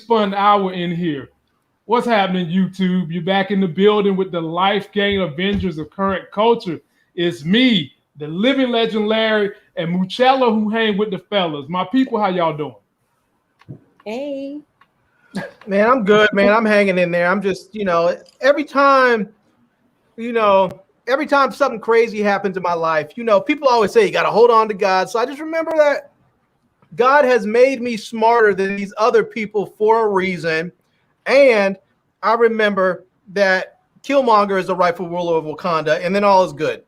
fun hour in here. What's happening, YouTube? You're back in the building with the Life Gang Avengers of current culture. It's me, the living legend Larry, and Muchello who hang with the fellas. My people, how y'all doing? Hey. Man, I'm good, man. I'm hanging in there. I'm just, every time, every time something crazy happens in my life, people always say you got to hold on to God. So I just remember that God has made me smarter than these other people for a reason. And I remember that Killmonger is the rightful ruler of Wakanda, and then all is good.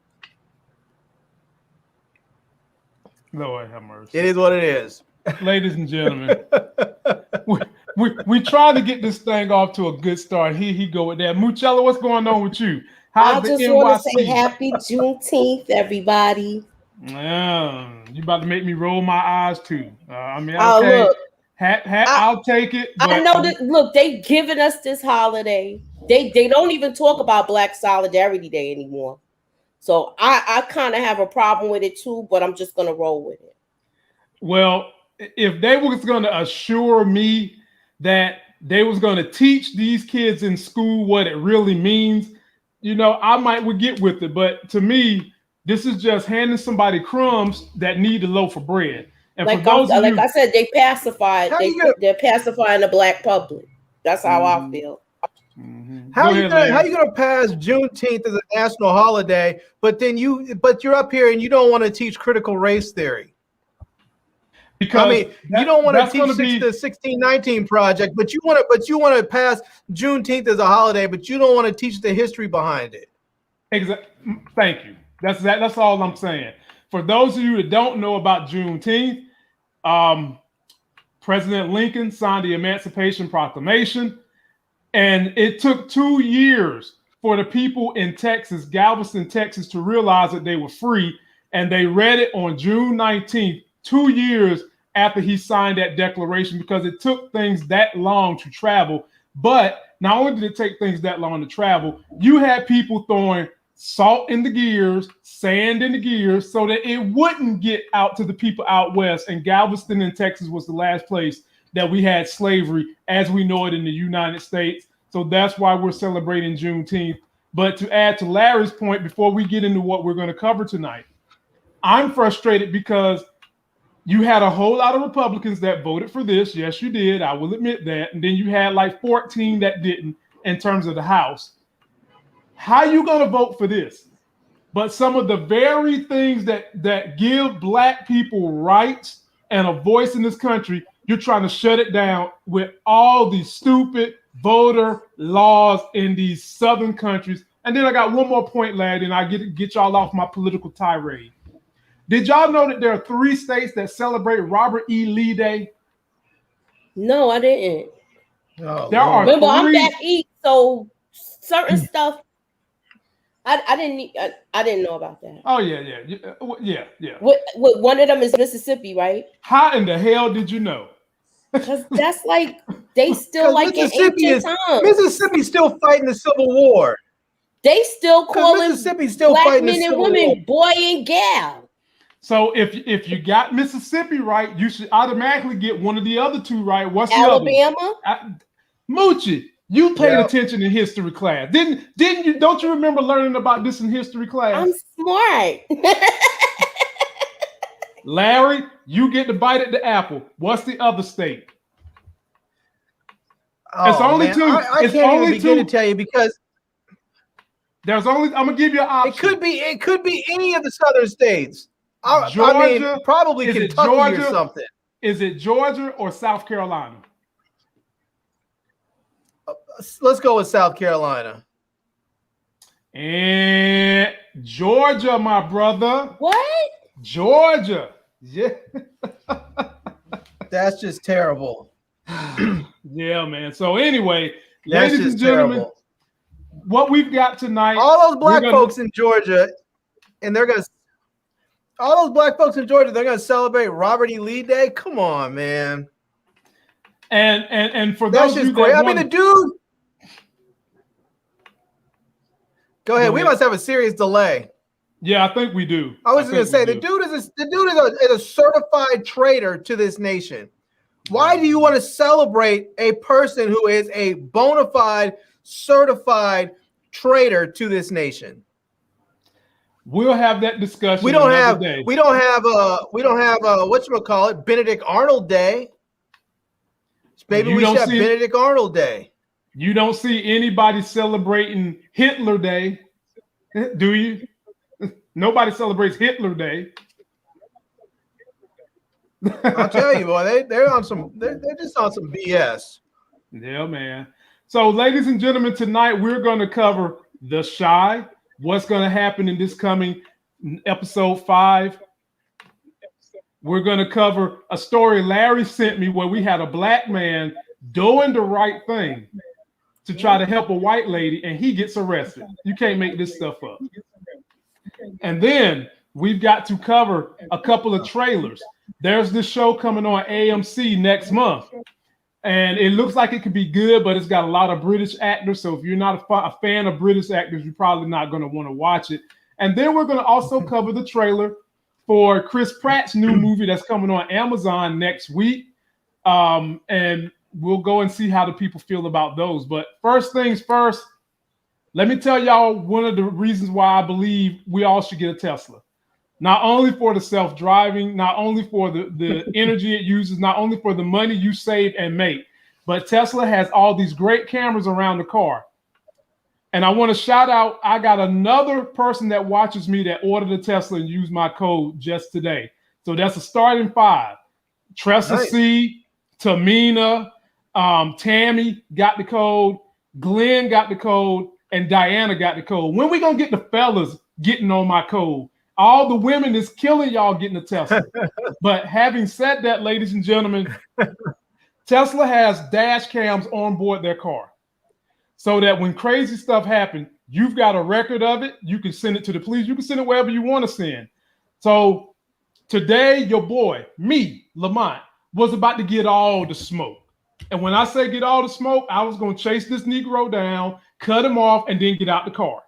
Lord have mercy. It is what it is. Ladies and gentlemen, we try to get this thing off to a good start. Here he go with that. Muchello, what's going on with you? I just want to say happy Juneteenth, everybody. You about to make me roll my eyes too. Okay. Look, I'll take it. But I know that. Look, they giving us this holiday. They don't even talk about Black Solidarity Day anymore. So I kind of have a problem with it too, but I'm just gonna roll with it. Well, if they was gonna assure me that they was gonna teach these kids in school what it really means, I would get with it. But to me, this is just handing somebody crumbs that need a loaf of bread. And like I said, they pacified. They're pacifying the black public. That's how I feel. Mm-hmm. How you gonna pass Juneteenth as a national holiday, but you're up here and you don't want to teach critical race theory? Because you don't want to teach the 1619 Project, but you want to pass Juneteenth as a holiday, but you don't want to teach the history behind it. Exactly. Thank you. That's all I'm saying. For those of you that don't know about Juneteenth, President Lincoln signed the Emancipation Proclamation, and it took 2 years for the people in Texas, Galveston, Texas, to realize that they were free, and they read it on June 19th, 2 years after he signed that declaration, because it took things that long to travel. But not only did it take things that long to travel, you had people throwing salt in the gears, sand in the gears, so that it wouldn't get out to the people out west. And Galveston in Texas was the last place that we had slavery as we know it in the United States. So that's why we're celebrating Juneteenth. But to add to Larry's point, before we get into what we're going to cover tonight, I'm frustrated because you had a whole lot of Republicans that voted for this. Yes, you did. I will admit that. And then you had like 14 that didn't in terms of the House. How you going to vote for this? But some of the very things that give Black people rights and a voice in this country, you're trying to shut it down with all these stupid voter laws in these southern countries. And then I got one more point, lad, and I get y'all off my political tirade. Did y'all know that there are 3 states that celebrate Robert E. Lee Day? No, I didn't. Oh, remember, I'm back east, so certain stuff I didn't know about that. Oh yeah. What one of them is Mississippi, right? How in the hell did you know? Because that's like they still like in ancient times. Mississippi's still fighting the Civil War. They still calling Mississippi still Black fighting men and women boy and gal. So if you got Mississippi right, you should automatically get one of the other 2 right. What's Alabama? The other? Moochie, you paid attention in history class. Didn't you? Don't you remember learning about this in history class? I'm smart. Larry, you get to bite at the apple. What's the other state? It's only 2. I can't even begin to tell you because there's only. I'm gonna give you an option. It could be any of the southern states. Georgia, probably Kentucky or something. Is it Georgia or South Carolina? Let's go with South Carolina. And Georgia, my brother. What? Georgia. Yeah. That's just terrible. Yeah, man. So anyway, ladies and gentlemen, what we've got tonight. All those black folks in Georgia, and they're going to celebrate Robert E. Lee Day. Come on, man. And for those that's just great. I mean, the dude. Go ahead. We must have a serious delay. Yeah, I think we do. I was going to say the dude is a certified traitor to this nation. Why do you want to celebrate a person who is a bona fide, certified traitor to this nation? We'll have that discussion. We don't have whatchamacallit, Benedict Arnold Day. Maybe we should have Benedict Arnold Day. You don't see anybody celebrating Hitler Day, do you? Nobody celebrates Hitler Day. I'll tell you, boy, they're just on some BS. Yeah, man. So, ladies and gentlemen, tonight we're going to cover The Chi, what's going to happen in this coming episode 5. We're going to cover a story Larry sent me where we had a black man doing the right thing to try to help a white lady, and he gets arrested. You can't make this stuff up. And then we've got to cover a couple of trailers. There's this show coming on AMC next month, and it looks like it could be good, but it's got a lot of British actors. So if you're not a fan of British actors, you're probably not going to want to watch it. And then we're going to also cover the trailer for Chris Pratt's new movie that's coming on Amazon next week. And we'll go and see how the people feel about those. But first things first, let me tell y'all one of the reasons why I believe we all should get a Tesla. Not only for the self-driving, not only for the energy it uses, not only for the money you save and make, but Tesla has all these great cameras around the car. And I want to shout out, I got another person that watches me that ordered a Tesla and used my code just today. So that's a starting 5. Tressa Nice. C, Tamina, Tammy got the code, Glenn got the code, and Diana got the code. When we going to get the fellas getting on my code? All the women is killing y'all getting a Tesla. But having said that, ladies and gentlemen, Tesla has dash cams on board their car. So that when crazy stuff happens, you've got a record of it. You can send it to the police. You can send it wherever you want to send. So today, your boy, me, Lamont, was about to get all the smoke. And when I say get all the smoke, I was going to chase this Negro down, cut him off, and then get out the car.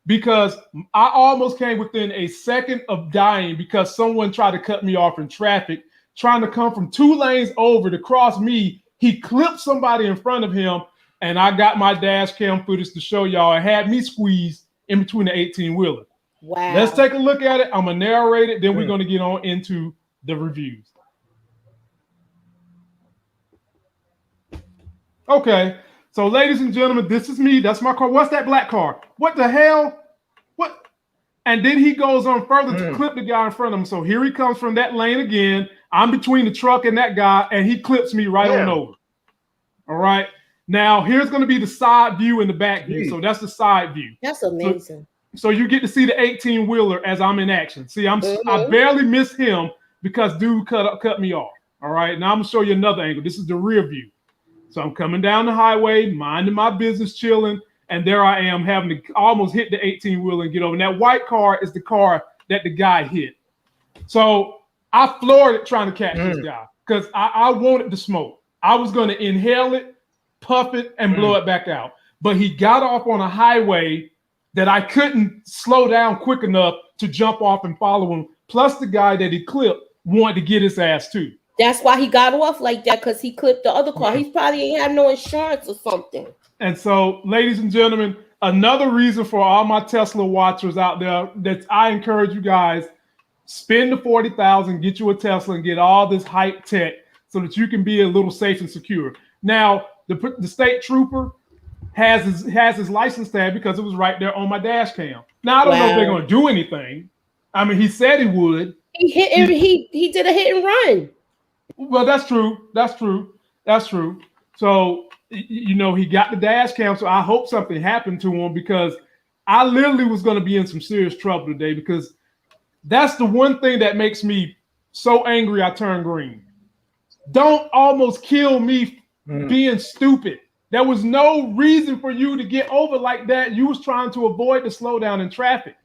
Because I almost came within a second of dying because someone tried to cut me off in traffic, trying to come from 2 lanes over to cross me. He clipped somebody in front of him, and I got my dash cam footage to show y'all. It had me squeezed in between the 18-wheeler. Wow. Let's take a look at it. I'm going to narrate it. Then we're going to get on into the reviews. Okay. So, ladies and gentlemen, this is me. That's my car. What's that black car? What the hell? What? And then he goes on further to clip the guy in front of him. So here he comes from that lane again. I'm between the truck and that guy, and he clips me right on over. All right. Now, here's going to be the side view and the back view. So that's the side view. That's amazing. So you get to see the 18-wheeler as I'm in action. See, I barely miss him because dude cut me off. All right. Now I'm going to show you another angle. This is the rear view. So I'm coming down the highway, minding my business, chilling, and there I am having to almost hit the 18-wheeler and get over. And that white car is the car that the guy hit. So I floored it trying to catch this guy because I wanted the smoke. I was going to inhale it, puff it, and blow it back out. But he got off on a highway that I couldn't slow down quick enough to jump off and follow him. Plus the guy that he clipped wanted to get his ass too. That's why he got off like that, because he clipped the other car. He probably ain't have no insurance or something. And so, ladies and gentlemen, another reason for all my Tesla watchers out there that I encourage you guys, spend the $40,000, get you a Tesla, and get all this hype tech so that you can be a little safe and secure. Now, the state trooper has his license tag because it was right there on my dash cam. Now, I don't know if they're going to do anything. I mean, he said he would. He did a hit and run. Well, that's true. That's true. That's true. So, you know, he got the dash cam. So I hope something happened to him because I literally was going to be in some serious trouble today because that's the one thing that makes me so angry I turn green. Don't almost kill me being stupid. There was no reason for you to get over like that. You was trying to avoid the slowdown in traffic,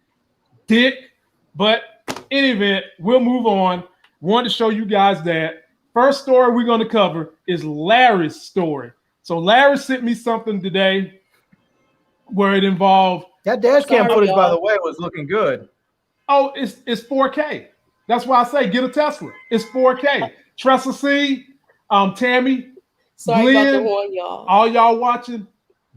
dick. But in any event, we'll move on. Wanted to show you guys that. First story we're going to cover is Larry's story. So Larry sent me something today where it involved that dash cam footage, by the way, was looking good. Oh, it's 4K. That's why I say get a Tesla. It's 4K. Tressa C, Tammy, Sorry about the Glenn, horn, y'all. all y'all watching,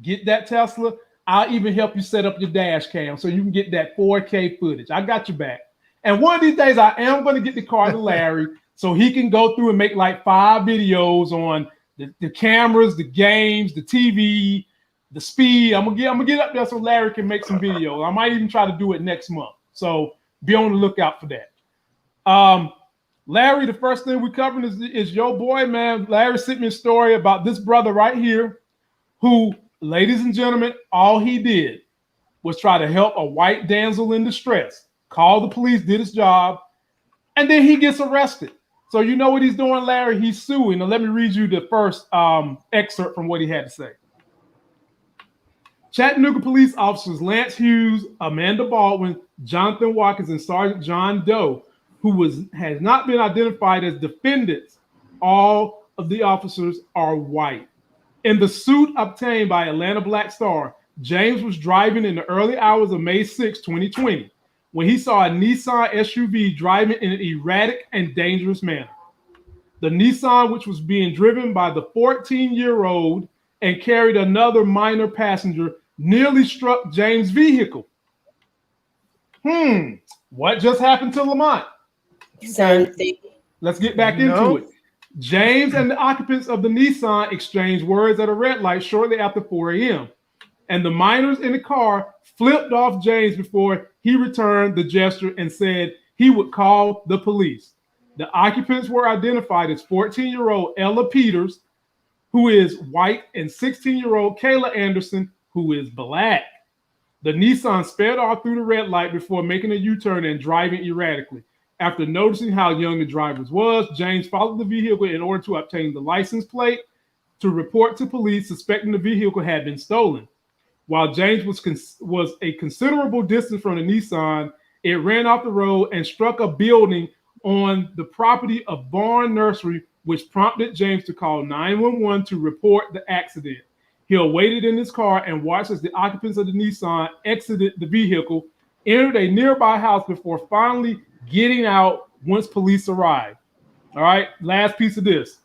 get that Tesla. I'll even help you set up your dash cam so you can get that 4K footage. I got your back. And one of these days, I am going to get the car to Larry so he can go through and make like 5 videos on the cameras, the games, the TV, the speed. I'm gonna get up there so Larry can make some videos. I might even try to do it next month. So be on the lookout for that. Larry, the first thing we're covering is your boy, man. Larry sent me a story about this brother right here who, ladies and gentlemen, all he did was try to help a white damsel in distress. Called the police, did his job, and then he gets arrested. So you know what he's doing, Larry? He's suing. Now let me read you the first excerpt from what he had to say. Chattanooga police officers Lance Hughes, Amanda Baldwin, Jonathan Watkins, and Sergeant John Doe, who has not been identified as defendants, all of the officers are white. In the suit obtained by Atlanta Black Star, James was driving in the early hours of May 6, 2020, when he saw a Nissan SUV driving in an erratic and dangerous manner. The Nissan, which was being driven by the 14-year-old and carried another minor passenger, nearly struck James' vehicle. What just happened to Lamont? Same thing. Let's get back into it. James and the occupants of the Nissan exchanged words at a red light shortly after 4 a.m. And the minors in the car flipped off James before he returned the gesture and said he would call the police. The occupants were identified as 14-year-old Ella Peters, who is white, and 16-year-old Kayla Anderson, who is black. The Nissan sped off through the red light before making a U-turn and driving erratically. After noticing how young the driver was, James followed the vehicle in order to obtain the license plate to report to police, suspecting the vehicle had been stolen. While James was a considerable distance from the Nissan, it ran off the road and struck a building on the property of Barn Nursery, which prompted James to call 911 to report the accident. He waited in his car and watched as the occupants of the Nissan exited the vehicle, entered a nearby house before finally getting out once police arrived. All right, last piece of this.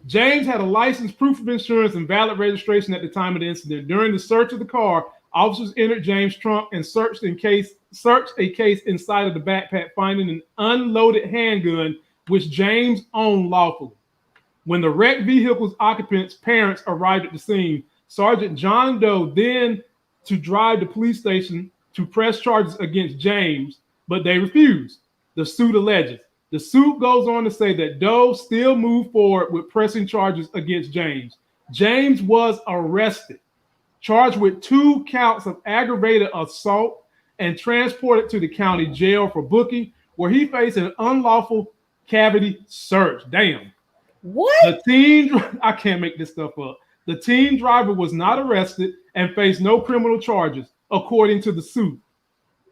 James had a license, proof of insurance, and valid registration at the time of the incident. During the search of the car, officers entered James' trunk and searched a case inside of the backpack, finding an unloaded handgun, which James owned lawfully. When the wrecked vehicle's occupants' parents arrived at the scene, Sergeant John Doe then to drive the police station to press charges against James, but they refused. The suit alleges. The suit goes on to say that Doe still moved forward with pressing charges against James. James was arrested, charged with 2 counts of aggravated assault, and transported to the county jail for booking, where he faced an unlawful cavity search. Damn. What? I can't make this stuff up. The teen driver was not arrested and faced no criminal charges, according to the suit.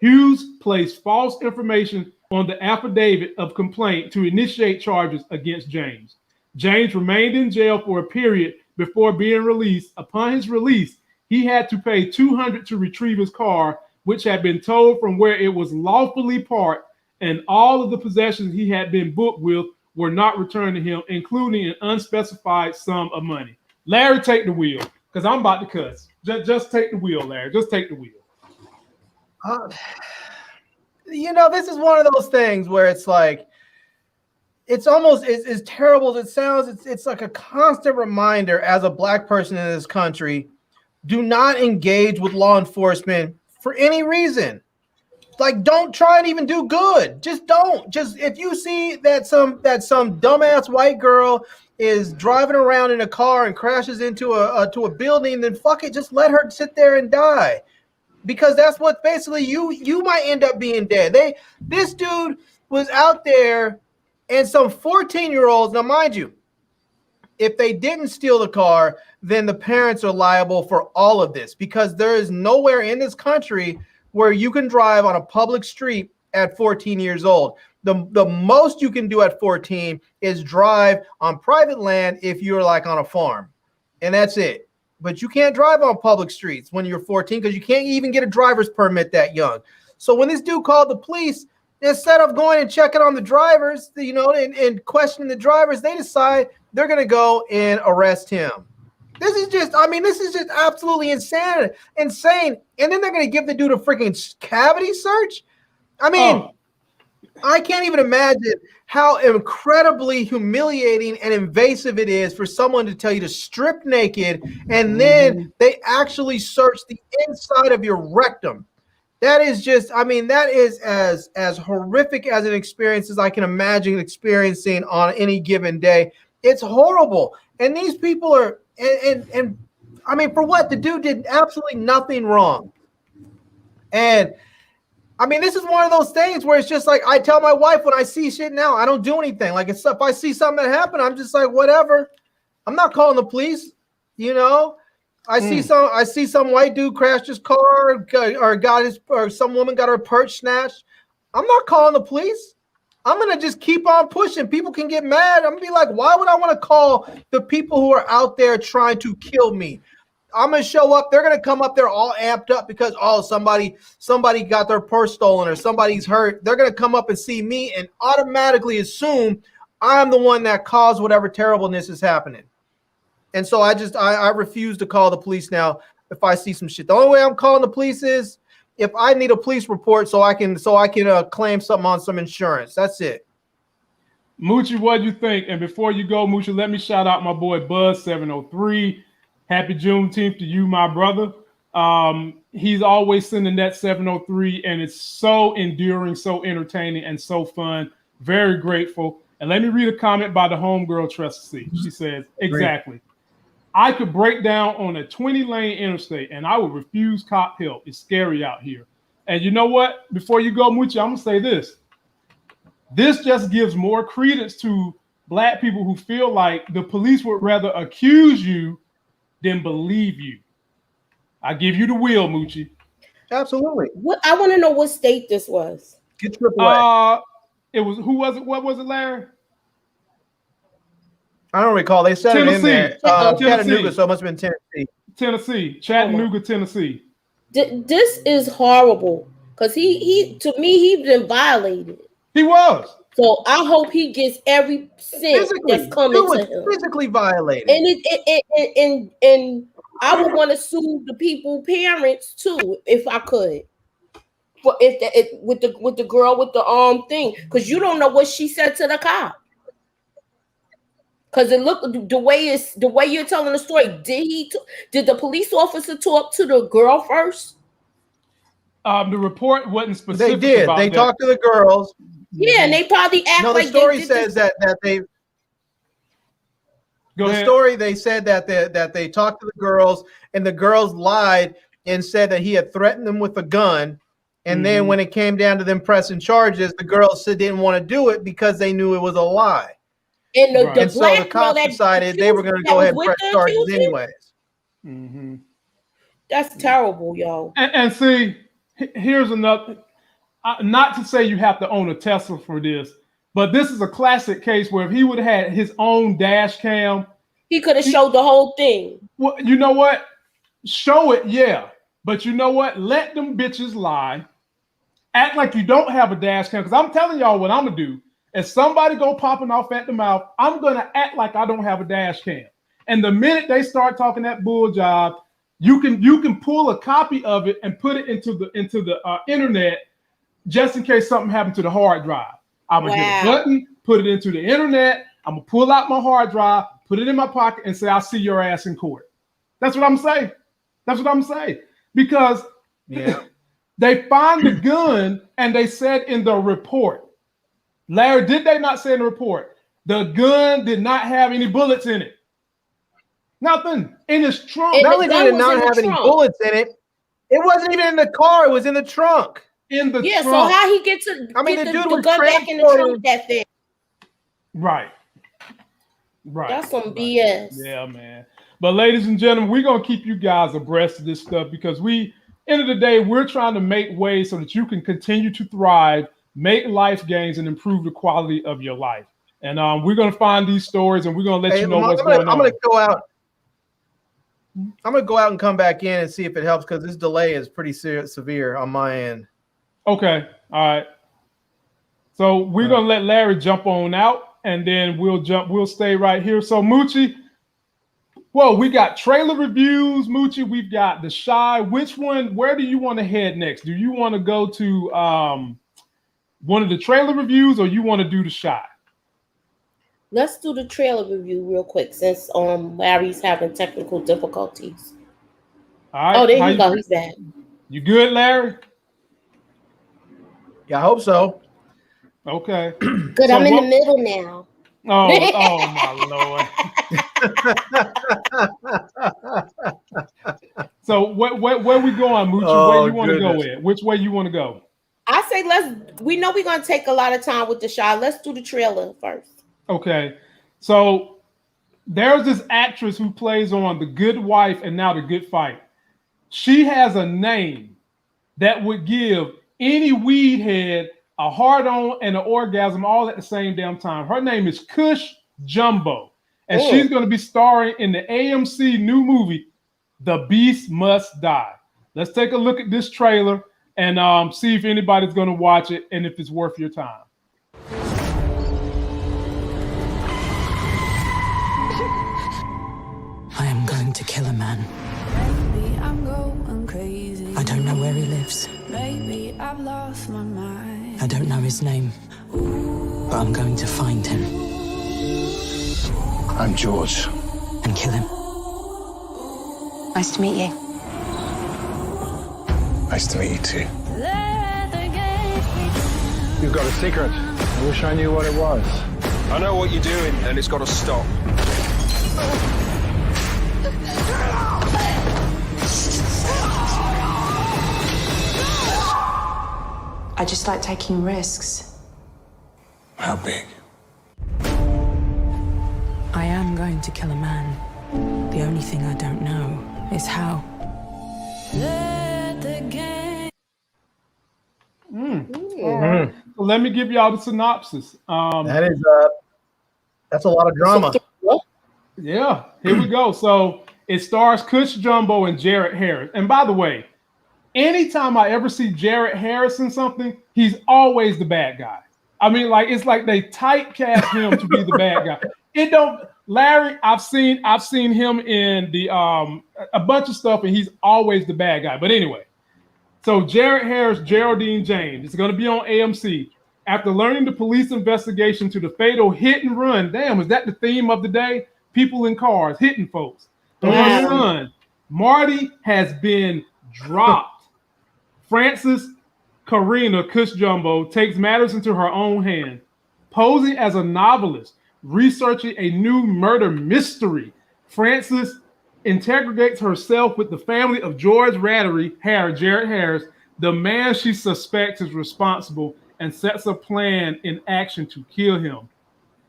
Hughes placed false information on the affidavit of complaint to initiate charges against James. James remained in jail for a period before being released. Upon his release, he had to pay $200 to retrieve his car, which had been towed from where it was lawfully parked, and all of the possessions he had been booked with were not returned to him, including an unspecified sum of money. Larry, take the wheel, because I'm about to cuss. Just take the wheel, Larry. Just take the wheel. This is one of those things where it's like, it's almost as terrible as it sounds. It's like a constant reminder as a Black person in this country, do not engage with law enforcement for any reason. Like, don't try and even do good. Just don't. Just if you see that some dumbass white girl is driving around in a car and crashes into a building, then fuck it, just let her sit there and die. Because that's what basically you might end up being dead. This dude was out there, and some 14-year-olds, now mind you, if they didn't steal the car, then the parents are liable for all of this, because there is nowhere in this country where you can drive on a public street at 14 years old. The most you can do at 14 is drive on private land if you're like on a farm, and that's it. But you can't drive on public streets when you're 14 because you can't even get a driver's permit that young. So when this dude called the police, Instead of going and checking on the drivers, you know, and questioning the drivers, they decide they're going to go and arrest him. This is just absolutely insane. And then they're going to give the dude a freaking cavity search. I mean, I can't even imagine how incredibly humiliating and invasive it is for someone to tell you to strip naked and then they actually search the inside of your rectum. That is just, I mean, that is as horrific as an experience as I can imagine experiencing on any given day. It's horrible. And these people are, and I mean, for what? The dude did absolutely nothing wrong. And I mean, this is one of those things where it's just like, I tell my wife when I see shit now, I don't do anything. Like if I see something that happened, I'm just like, whatever. I'm not calling the police, you know. I see some white dude crashed his car or some woman got her purse snatched. I'm not calling the police. I'm gonna just keep on pushing. People can get mad. I'm gonna be like, why would I want to call the people who are out there trying to kill me? I'm gonna show up. They're gonna come up there all amped up because somebody got their purse stolen or somebody's hurt. They're gonna come up and see me and automatically assume I'm the one that caused whatever terribleness is happening. And so I refuse to call the police now if I see some shit. The only way I'm calling the police is if I need a police report so I can claim something on some insurance. That's it. Moochie, what do you think? And before you go, Moochie, let me shout out my boy Buzz703. Happy Juneteenth to you, my brother. He's always sending that 703, and it's so enduring, so entertaining, and so fun. Very grateful. And let me read a comment by the homegirl Trustee. She says, exactly. I could break down on a 20-lane interstate, and I would refuse cop help. It's scary out here. And you know what? Before you go, Moochie, I'm going to say this. This just gives more credence to Black people who feel like the police would rather accuse you than believe you. I give you the wheel, Moochie. Absolutely. I want to know what state this was. Get AAA. It was, who was it? What was it, Larry? I don't recall. They said Tennessee. it in there. Chattanooga, so it must have been Tennessee. Chattanooga, Tennessee. This is horrible because he to me, he's been violated. He was. So I hope he gets every cent that's coming to him. Physically violated. And I would want to sue the parents too, if I could. But with the girl with the thing, because you don't know what she said to the cop. Because it looked the way you're telling the story. Did the police officer talk to the girl first? The report wasn't specific. They did. They talked to the girls. Yeah, and they probably act like the story says that they. Go ahead. The story they said that they talked to the girls and the girls lied and said that he had threatened them with a gun. And then when it came down to them pressing charges, the girls didn't want to do it because they knew it was a lie. And so the cops decided they were going to go ahead and press charges anyways. Mm-hmm. That's terrible, yo. And see, here's another. Not to say you have to own a Tesla for this, but this is a classic case where if he would have had his own dash cam, he could have showed the whole thing. Well, you know what? Show it, yeah. But you know what? Let them bitches lie. Act like you don't have a dash cam. Because I'm telling y'all what I'm going to do. If somebody go popping off at the mouth, I'm going to act like I don't have a dash cam. And the minute they start talking that bull job, you can pull a copy of it and put it into the internet just in case something happened to the hard drive. I'm going to hit a button, put it into the internet. I'm going to pull out my hard drive, put it in my pocket, and say, I'll see your ass in court. That's what I'm saying. That's what I'm saying. Because they find the gun and they said in the report, Larry, did they not say in the report, the gun did not have any bullets in it? Nothing. In his trunk. Not only did it not have any bullets in it, it wasn't even in the car. It was in the trunk. In the trunk. So how he get to the dude was gun back in the trunk that thing? Right. That's some BS. Yeah, man. But ladies and gentlemen, we're going to keep you guys abreast of this stuff because end of the day, we're trying to make ways so that you can continue to thrive, make life gains, and improve the quality of your life. And we're going to find these stories and we're going to let you know what's going on. I'm going to go out. I'm going to go out and come back in and see if it helps because this delay is pretty severe on my end. Okay. All right. So we're gonna let Larry jump on out, and then we'll stay right here. So Moochie, well, we got trailer reviews, Moochie. We've got The Chi. Where do you want to head next? Do you want to go to one of the trailer reviews, or you want to do The Chi? Let's do the trailer review real quick since Larry's having technical difficulties. All right. Oh, there you go. He's back. You good, Larry? Yeah, I hope so. Okay. Good. So I'm in the middle now. Oh my Lord. So where we going, Moochie? Where you want to go with? Which way you want to go? I say we know we're going to take a lot of time with The Chi. Let's do the trailer first. Okay. So there's this actress who plays on The Good Wife and now The Good Fight. She has a name that would give any weed head a hard-on and an orgasm all at the same damn time. Her name is Kush Jumbo, and she's going to be starring in the AMC new movie, The Beast Must Die. Let's take a look at this trailer and see if anybody's going to watch it and if it's worth your time. I am going to kill a man. Maybe I'm going crazy. I don't know where he lives. Maybe I've lost my mind. I don't know his name, but I'm going to find him. I'm George. And kill him. Nice to meet you. Nice to meet you too. Let the game You've got a secret. I wish I knew what it was. I know what you're doing, and it's got to stop. I just like taking risks. How big? I am going to kill a man. The only thing I don't know is how. let the game. All right. So let me give y'all the synopsis. That's a lot of drama. Yeah, here we go. So it stars Kush Jumbo and Jared Harris. And by the way, anytime I ever see Jared Harris in something, he's always the bad guy. I mean, like it's like they typecast him to be the bad guy. It don't, Larry. I've seen him in the a bunch of stuff, and he's always the bad guy. But anyway, so Jared Harris, Geraldine James, it's going to be on AMC. After learning the police investigation to the fatal hit and run, damn, is that the theme of the day? People in cars hitting folks. Her son, Marty, has been dropped. Frances Karina Kush Jumbo takes matters into her own hand, posing as a novelist, researching a new murder mystery. Frances interrogates herself with the family of George Jared Harris, the man she suspects is responsible, and sets a plan in action to kill him.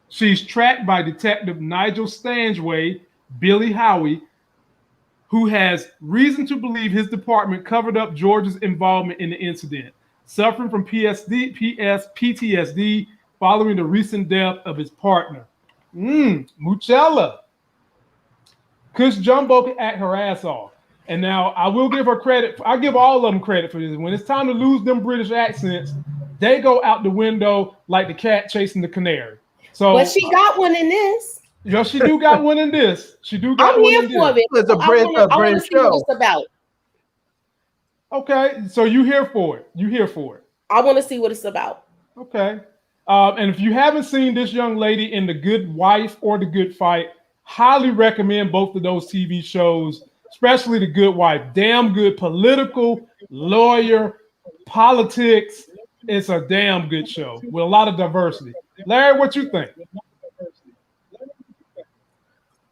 She's tracked by Detective Nigel Stanway, Billy Howie, who has reason to believe his department covered up George's involvement in the incident, suffering from PTSD following the recent death of his partner. Muchella. Kush Jumbo can act her ass off. And now I will give her credit. I give all of them credit for this. When it's time to lose them British accents, they go out the window like the cat chasing the canary. So, but she got one in this. Yeah, she do got one in this. She do got I'm one here in for this. it. It's a British show. What it's about. Okay, so you here for it. You here for it. I want to see what it's about. Okay. And if you haven't seen this young lady in The Good Wife or The Good Fight, highly recommend both of those TV shows, especially The Good Wife. Damn good political, lawyer, politics. It's a damn good show with a lot of diversity. Larry, what you think?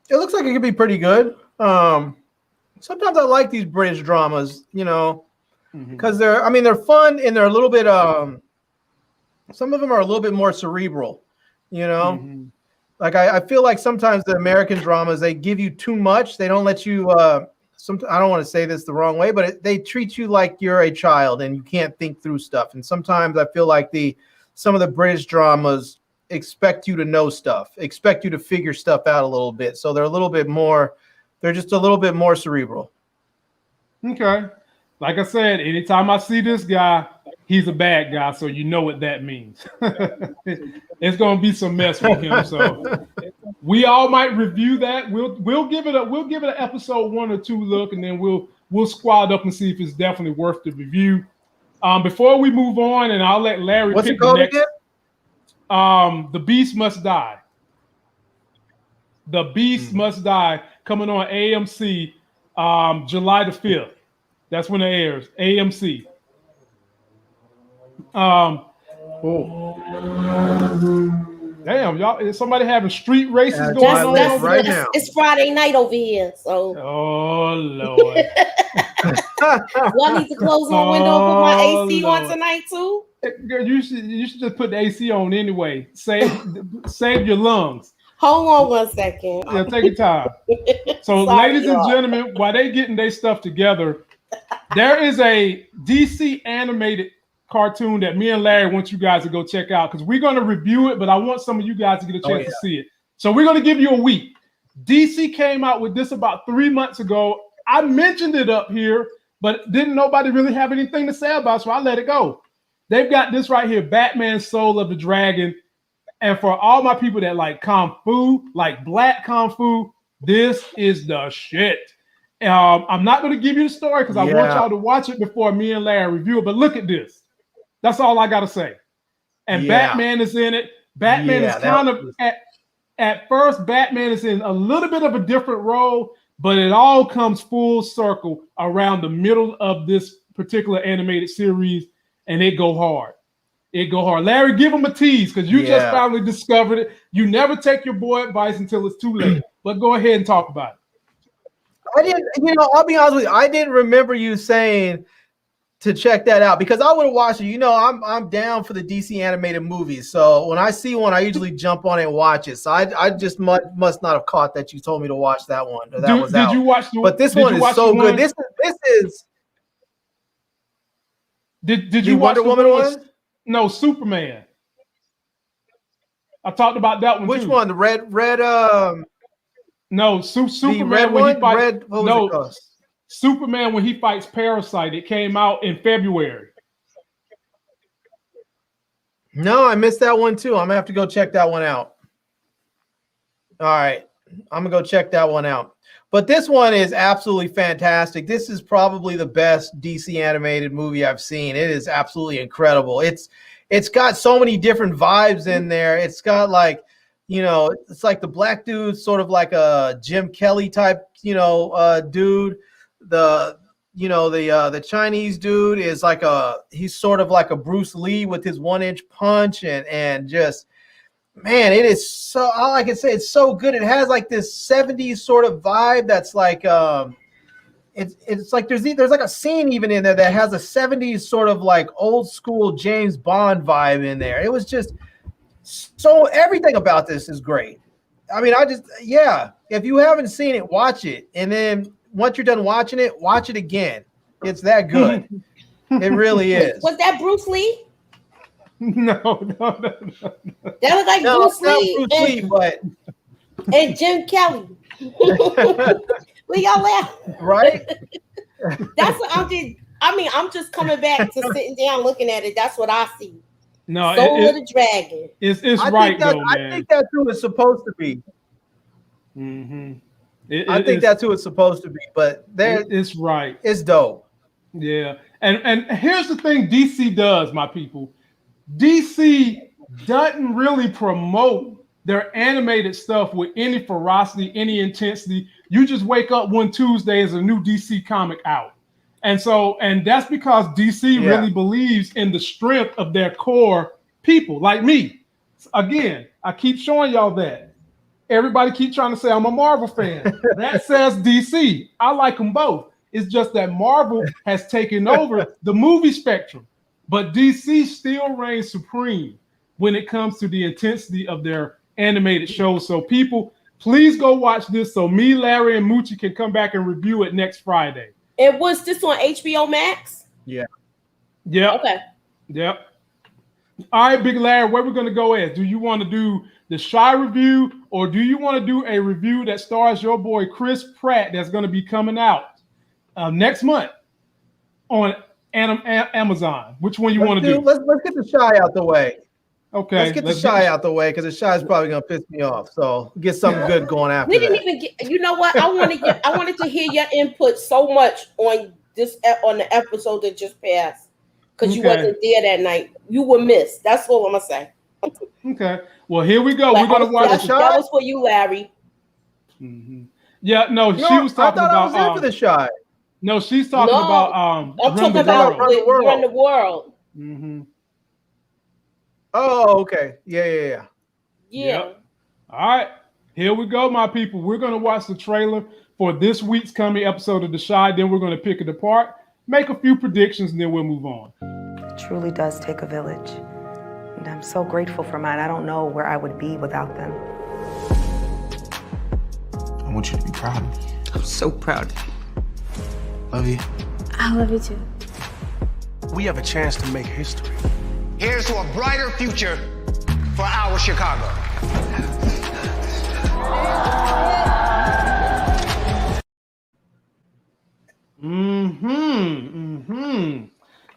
It looks like it could be pretty good. Sometimes I like these British dramas, because they're fun and they're a little bit. Some of them are a little bit more cerebral, Like I feel like sometimes the American dramas, they give you too much. They don't let you. I don't want to say this the wrong way, but they treat you like you're a child and you can't think through stuff. And sometimes I feel like some of the British dramas expect you to know stuff, expect you to figure stuff out a little bit. So they're just a little bit more cerebral. Okay. Like I said, anytime I see this guy, he's a bad guy, so you know what that means. It's gonna be some mess with him. So we all might review that. We'll give it an episode 1 or 2 look, and then we'll squad up and see if it's definitely worth the review. Before we move on, and I'll let Larry What's pick it called the next. again? The Beast Must Die. The Beast Must Die, coming on AMC July the 5th. That's when it airs. AMC. Damn, y'all! Is somebody having street races going on right now? It's Friday night over here, so. Oh Lord! Y'all need to close my window and put my AC on tonight too. Girl, you should just put the AC on anyway. Save your lungs. Hold on 1 second. Yeah, take your time. So, Sorry, ladies and y'all. gentlemen, while they getting their stuff together, there is a DC animated cartoon that me and Larry want you guys to go check out, because we're going to review it, but I want some of you guys to get a chance to see it. So we're going to give you a week. DC came out with this about 3 months ago. I mentioned it up here, but didn't nobody really have anything to say about it, so I let it go. They've got this right here, Batman Soul of the Dragon. And for all my people that like Kung Fu, like black Kung Fu, this is the shit. I'm not going to give you the story because I want y'all to watch it before me and Larry review it, but look at this. That's all I got to say. And Batman is in it. Batman is kind of, at first, Batman is in a little bit of a different role, but it all comes full circle around the middle of this particular animated series, and it go hard. It go hard. Larry, give him a tease because you just finally discovered it. You never take your boy advice until it's too late. But go ahead and talk about it. I didn't, I'll be honest with you. I didn't remember you saying to check that out because I would have watched it. I'm down for the DC animated movies. So when I see one, I usually jump on it and watch it. So I just must not have caught that you told me to watch that one. Or that was out. Did you watch the? But this one is so good. This is. Did you watch Wonder Woman one? No, Superman. I talked about that one. Which too. one? The red. No, Superman the red when one? he fights. Red, what was it called? Superman when he fights Parasite. It came out in February. No, I missed that one too. I'm gonna have to go check that one out. All right, I'm gonna go check that one out. But this one is absolutely fantastic. This is probably the best DC animated movie I've seen. It is absolutely incredible. It's got so many different vibes in there. It's got like, it's like the black dude, sort of like a Jim Kelly type, dude. The Chinese dude is like he's sort of like a Bruce Lee with his 1-inch punch and just. Man, it is so, all I can say, it's so good. It has like this 70s sort of vibe that's like it's like there's like a scene even in there that has a 70s sort of like old school James Bond vibe in there. It was just so, everything about this is great. I mean, if you haven't seen it, watch it. And then once you're done watching it, watch it again. It's that good. It really is. Was that Bruce Lee? No. That was like Bruce Lee, but and Jim Kelly. Will y'all laugh? Right? That's what I'm just coming back to sitting down looking at it. That's what I see. No, Soul of the Dragon. It's right though, man. I think that's who it's supposed to be. Mm-hmm. I think that's who it's supposed to be. But it's right. It's dope. Yeah, and here's the thing: DC does, my people. DC doesn't really promote their animated stuff with any ferocity, any intensity. You just wake up one Tuesday as a new DC comic out. And that's because DC really believes in the strength of their core people like me. Again, I keep showing y'all that. Everybody keep trying to say I'm a Marvel fan. That says DC. I like them both. It's just that Marvel has taken over the movie spectrum. But DC still reigns supreme when it comes to the intensity of their animated shows. So people, please go watch this so me, Larry, and Moochie can come back and review it next Friday. And was this on HBO Max? Yeah. Okay. Yep. All right, Big Larry, where we're going to go is, do you want to do the Shy review or do you want to do a review that stars your boy Chris Pratt that's going to be coming out next month on Amazon? Which one you want to do? Let's get the Shy out the way. Okay, let's get the Shy out the way because the Shy is probably gonna piss me off. So get something good going after We didn't that. even get. You know what? I wanted to hear your input so much on the episode that just passed because you wasn't there that night. You were missed. That's all I'm gonna say. Okay. Well, here we go. Like, We're gonna watch the Shy. That was for you, Larry. Mm-hmm. Yeah. No, she was talking I thought about. I was there for the Shy. No, she's talking about. I'm talking about Run the World. Mm-hmm. Oh, okay. Yeah. Yep. All right. Here we go, my people. We're going to watch the trailer for this week's coming episode of The Shy. Then we're going to pick it apart, make a few predictions, and then we'll move on. It truly does take a village. And I'm so grateful for mine. I don't know where I would be without them. I want you to be proud of me. I'm so proud of you. Love you. I love you too. We have a chance to make history. Here's to a brighter future for our Chicago.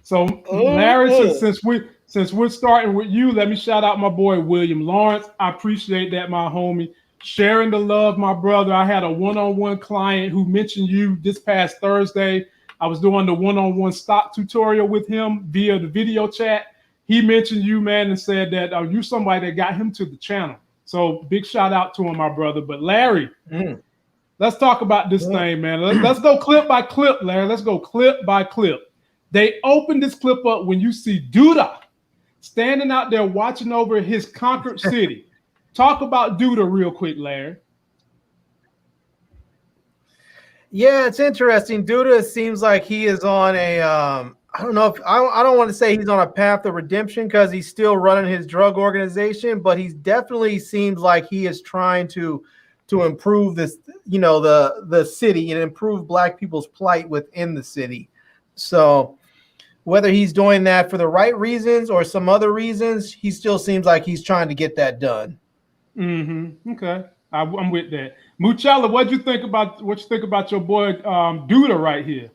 So, Larry, since we're starting with you, let me shout out my boy William Lawrence. I appreciate that, my homie. Sharing the love, my brother. I had a one-on-one client who mentioned you this past Thursday. I was doing the one-on-one stock tutorial with him via the video chat. He mentioned you, man, and said that you're somebody that got him to the channel. So big shout out to him, my brother. But Larry, let's talk about this thing, man. Let's go clip by clip, Larry. Let's go clip by clip. They opened this clip up when you see Duda standing out there watching over his conquered city. Talk about Duda real quick, Larry. Yeah, it's interesting. Duda seems like he is on a I don't know if I don't want to say he's on a path of redemption because he's still running his drug organization, but he definitely seems like he is trying to improve this, the city and improve Black people's plight within the city. So whether he's doing that for the right reasons or some other reasons, he still seems like he's trying to get that done. Mm-hmm. Okay, I'm with that. Muchala, what you think about your boy Duda right here?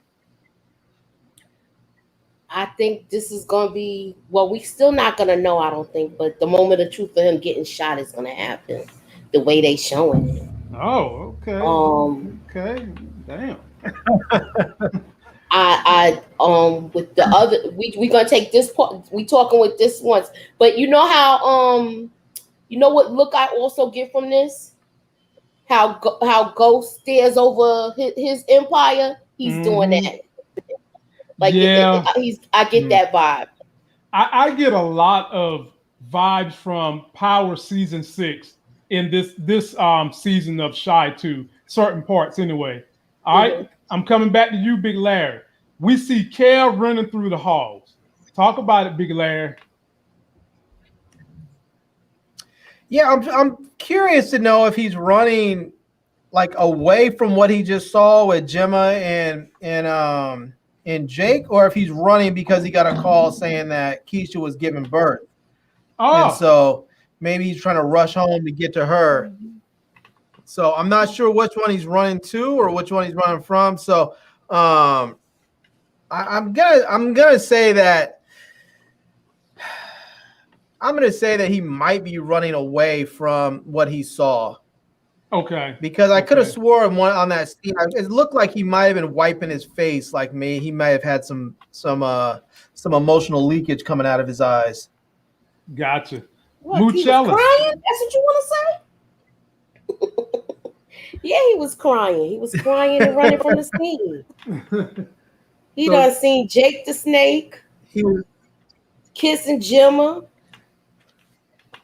I think this is going to be, well, we still not going to know, I don't think, but the moment of truth for him getting shot is going to happen the way they showing it. Oh, okay. Okay. Damn. I with the other, we going to take this part, we talking with this once, but you know how, you know what look I also get from this? How Ghost stares over his empire? He's doing that. Like, yeah, I get that vibe. I get a lot of vibes from Power Season 6 in this season of Shy 2, certain parts anyway. All right, I'm coming back to you, Big Larry. We see Kel running through the halls. Talk about it, Big Larry. Yeah, I'm curious to know if he's running like away from what he just saw with Gemma and Jake, or if he's running because he got a call saying that Keisha was giving birth. And so maybe he's trying to rush home to get to her. So I'm not sure which one he's running to or which one he's running from. So I'm gonna say that he might be running away from what he saw. Okay. Because I could have sworn on that scene, it looked like he might have been wiping his face like me. He might have had some emotional leakage coming out of his eyes. Gotcha. What, he was crying? That's what you want to say? Yeah, he was crying. He was crying and running from the scene. He done seen Jake the Snake. He was kissing Gemma.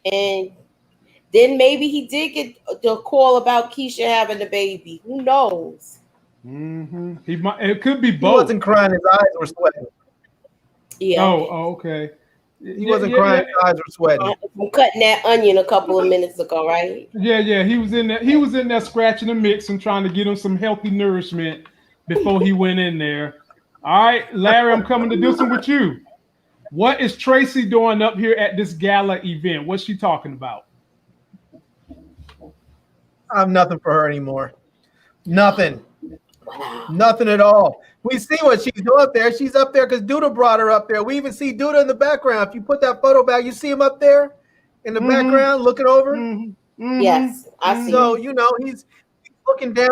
And then maybe he did get the call about Keisha having the baby. Who knows? Mm-hmm. It could be both. He wasn't crying. His eyes were sweating. Yeah. Oh, okay. He wasn't crying. His eyes were sweating. I'm cutting that onion a couple of minutes ago, right? Yeah. He was in there. He was in there scratching the mix and trying to get him some healthy nourishment before he went in there. All right, Larry, I'm coming to do some with you. What is Tracy doing up here at this gala event? What's she talking about? I have nothing for her anymore. Nothing. Wow. Nothing at all. We see what she's doing up there. She's up there because Duda brought her up there. We even see Duda in the background. If you put that photo back, you see him up there in the background looking over. Yes, I see. So he's looking down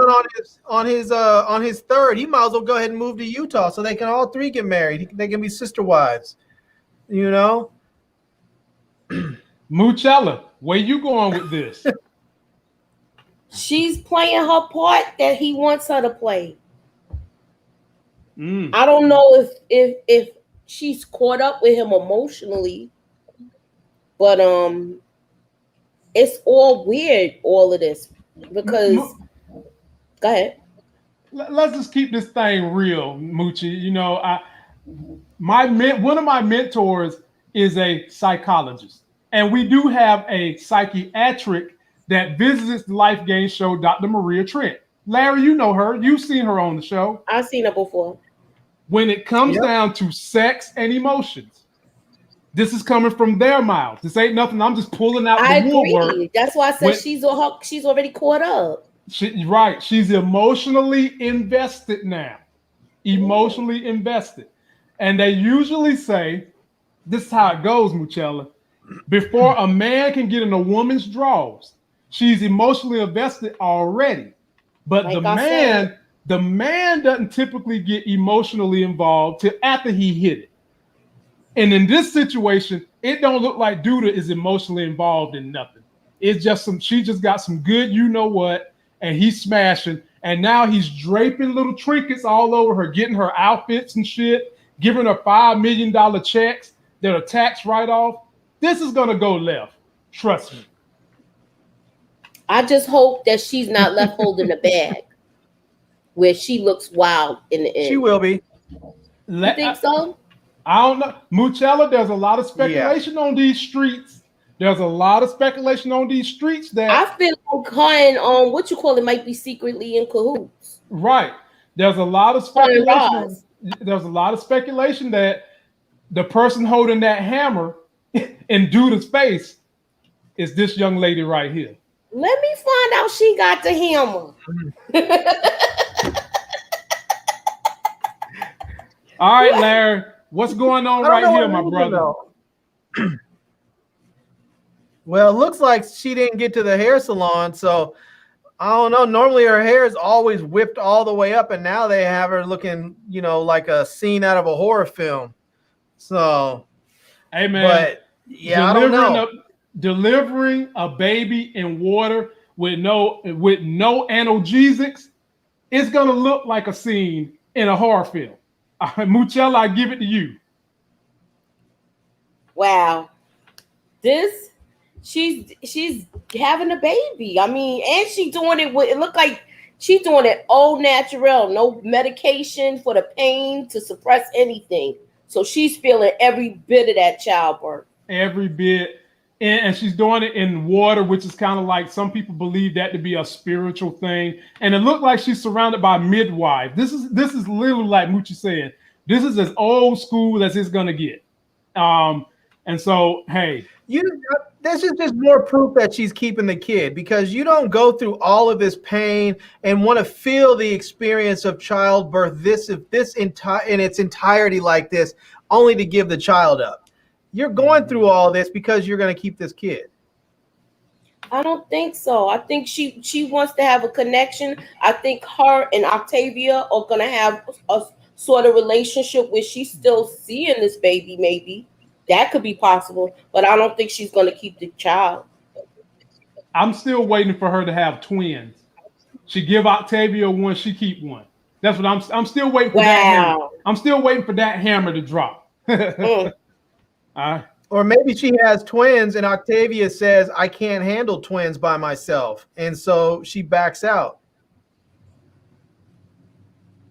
on his third. He might as well go ahead and move to Utah so they can all three get married. They can be sister wives. Moochella, where you going with this? She's playing her part that he wants her to play. I don't know if she's caught up with him emotionally, but it's all weird, all of this, because go ahead. Let's just keep this thing real, Moochie. One of my mentors is a psychologist, and we do have a psychiatric that visits the Life Game show, Dr. Maria Trent. Larry, you know her. You've seen her on the show. I've seen her before. When it comes down to sex and emotions, this is coming from their mouths. This ain't nothing. I'm just pulling out the woodwork. That's why I said she's already caught up. Right. She's emotionally invested now. Emotionally invested. And they usually say, this is how it goes, Moochella. Before a man can get in a woman's drawers, she's emotionally invested already. But the man doesn't typically get emotionally involved till after he hit it. And in this situation, it don't look like Duda is emotionally involved in nothing. It's just she just got some good what, and he's smashing. And now he's draping little trinkets all over her, getting her outfits and shit, giving her $5 million checks that are tax write-off. This is gonna go left. Trust me. I just hope that she's not left holding the bag where she looks wild in the end. She will be. You think so? I don't know. Moochella, there's a lot of speculation on these streets. There's a lot of speculation on these streets that I feel like her might be secretly in cahoots. Right. There's a lot of speculation. There's a lot of speculation that the person holding that hammer in Duda's face is this young lady right here. Let me find out she got the hammer. All right, Larry, what's going on right here, my brother? Well, it looks like she didn't get to the hair salon, so I don't know. Normally her hair is always whipped all the way up, and now they have her looking, like a scene out of a horror film. So, hey man, but yeah, I don't know. Delivering a baby in water with no analgesics, it's gonna look like a scene in a horror film. Moochella, I give it to you. Wow, she's having a baby. I mean, and she's doing it with. It look like she's doing it all natural, no medication for the pain to suppress anything. So she's feeling every bit of that childbirth. Every bit. And she's doing it in water, which is kind of like some people believe that to be a spiritual thing. And it looked like she's surrounded by midwives. This is literally like Moochie said. This is as old school as it's gonna get. And so, hey, this is just more proof that she's keeping the kid, because you don't go through all of this pain and want to feel the experience of childbirth in its entirety like this, only to give the child up. You're going through all this because you're going to keep this kid. I don't think so. I think she wants to have a connection. I think her and Octavia are going to have a sort of relationship where she's still seeing this baby, maybe. That could be possible, but I don't think she's going to keep the child. I'm still waiting for her to have twins. She give Octavia one, she keep one. That's what I'm still waiting for that hammer. I'm still waiting for that hammer to drop. Or maybe she has twins and Octavia says, I can't handle twins by myself. And so she backs out.